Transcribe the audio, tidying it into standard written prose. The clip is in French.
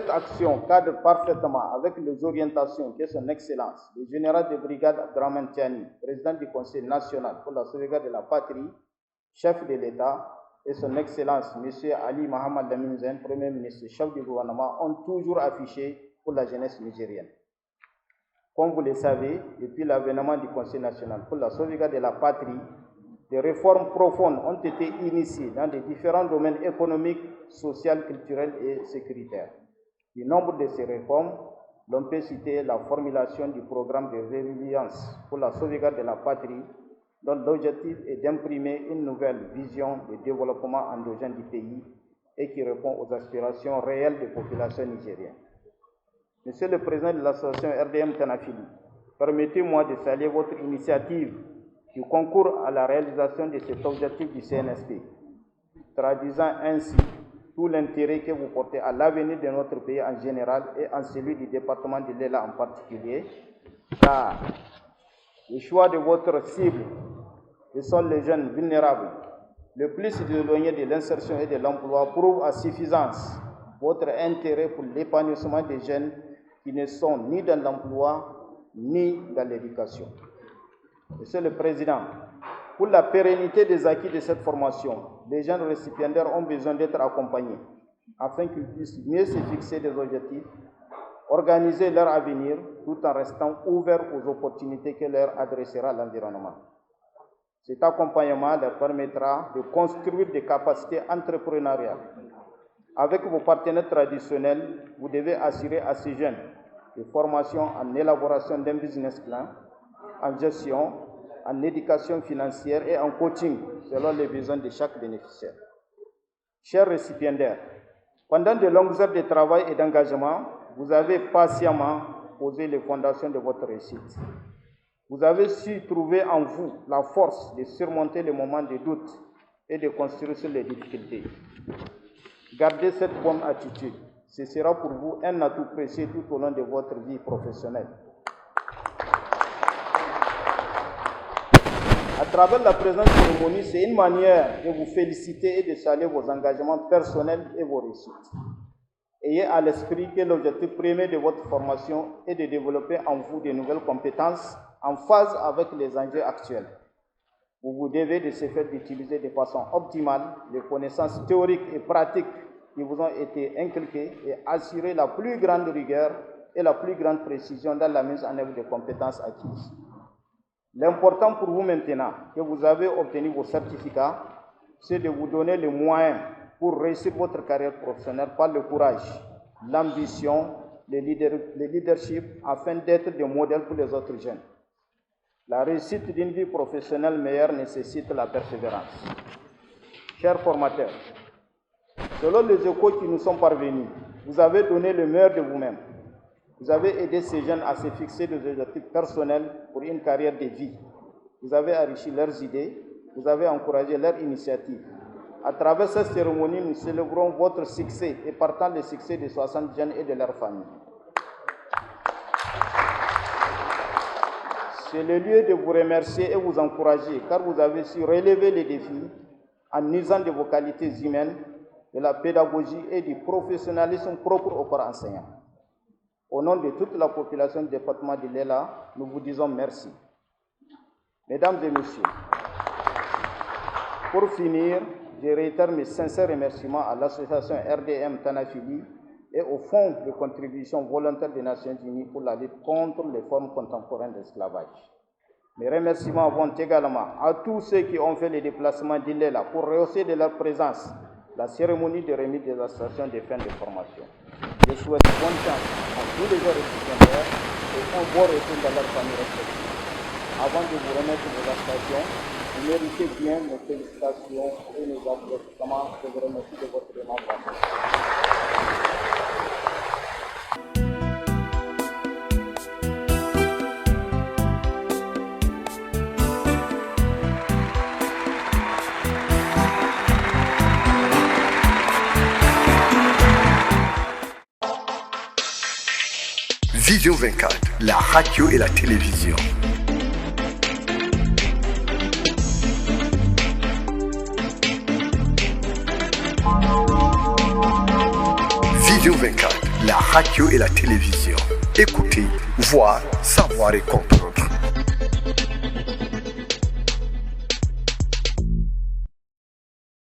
cette action cadre parfaitement avec les orientations que son Excellence, le général de brigade Abdraman Tiani, président du Conseil national pour la sauvegarde de la patrie, chef de l'État, et son Excellence, M. Ali Mohamed Lamine Zain, Premier ministre, chef du gouvernement, ont toujours affiché pour la jeunesse nigérienne. Comme vous le savez, depuis l'avènement du Conseil national pour la sauvegarde de la patrie, des réformes profondes ont été initiées dans les différents domaines économiques, sociaux, culturels et sécuritaires. Du nombre de ces réformes, l'on peut citer la formulation du programme de résilience pour la sauvegarde de la patrie, dont l'objectif est d'imprimer une nouvelle vision de développement endogène du pays et qui répond aux aspirations réelles des populations nigériennes. Monsieur le Président de l'association RDM Tanafili, permettez-moi de saluer votre initiative qui concourt à la réalisation de cet objectif du CNSP, traduisant ainsi tout l'intérêt que vous portez à l'avenir de notre pays en général et en celui du département de l'Ela en particulier, car le choix de votre cible, ce sont les jeunes vulnérables, le plus éloignés de l'insertion et de l'emploi, prouve à suffisance votre intérêt pour l'épanouissement des jeunes qui ne sont ni dans l'emploi ni dans l'éducation. Monsieur le Président, pour la pérennité des acquis de cette formation, les jeunes récipiendaires ont besoin d'être accompagnés afin qu'ils puissent mieux se fixer des objectifs, organiser leur avenir tout en restant ouverts aux opportunités que leur adressera l'environnement. Cet accompagnement leur permettra de construire des capacités entrepreneuriales. Avec vos partenaires traditionnels, vous devez assurer à ces jeunes des formations en élaboration d'un business plan, en gestion, en éducation financière et en coaching selon les besoins de chaque bénéficiaire. Chers récipiendaires, pendant de longues heures de travail et d'engagement, vous avez patiemment posé les fondations de votre réussite. Vous avez su trouver en vous la force de surmonter les moments de doute et de construire sur les difficultés. Gardez cette bonne attitude. Ce sera pour vous un atout précieux tout au long de votre vie professionnelle. À travers la présente cérémonie, c'est une manière de vous féliciter et de saluer vos engagements personnels et vos réussites. Ayez à l'esprit que l'objectif premier de votre formation est de développer en vous de nouvelles compétences en phase avec les enjeux actuels. Vous vous devez de ce fait d'utiliser de façon optimale les connaissances théoriques et pratiques qui vous ont été inculquées et assurer la plus grande rigueur et la plus grande précision dans la mise en œuvre des compétences acquises. L'important pour vous maintenant que vous avez obtenu vos certificats, c'est de vous donner les moyens pour réussir votre carrière professionnelle par le courage, l'ambition, le leadership, afin d'être des modèles pour les autres jeunes. La réussite d'une vie professionnelle meilleure nécessite la persévérance. Chers formateurs, selon les échos qui nous sont parvenus, vous avez donné le meilleur de vous-même. Vous avez aidé ces jeunes à se fixer des objectifs personnels pour une carrière de vie. Vous avez enrichi leurs idées, vous avez encouragé leurs initiatives. À travers cette cérémonie, nous célébrons votre succès et partant le succès de 60 jeunes et de leurs familles. C'est le lieu de vous remercier et vous encourager, car vous avez su relever les défis en usant de vos qualités humaines, de la pédagogie et du professionnalisme propre au corps enseignant. Au nom de toute la population du département de l'Ela, nous vous disons merci. Mesdames et messieurs, pour finir, je réitère mes sincères remerciements à l'association RDM Tanafili et au Fonds de contribution volontaire des Nations Unies pour la lutte contre les formes contemporaines d'esclavage. Mes remerciements vont également à tous ceux qui ont fait les déplacements d'Ilela pour rehausser de leur présence la cérémonie de remise des associations de fin de formation. Je souhaite bonne chance à tous les jeunes récipiendaires et un bon retour dans leur famille respective. Avant de vous remettre vos associations, vous méritez bien nos félicitations et nos applaudissements. Je vous remercie de votre attention. Vision 24, la radio et la télévision. Vision 24. la radio et la télévision. Écoutez, voir, savoir et comprendre.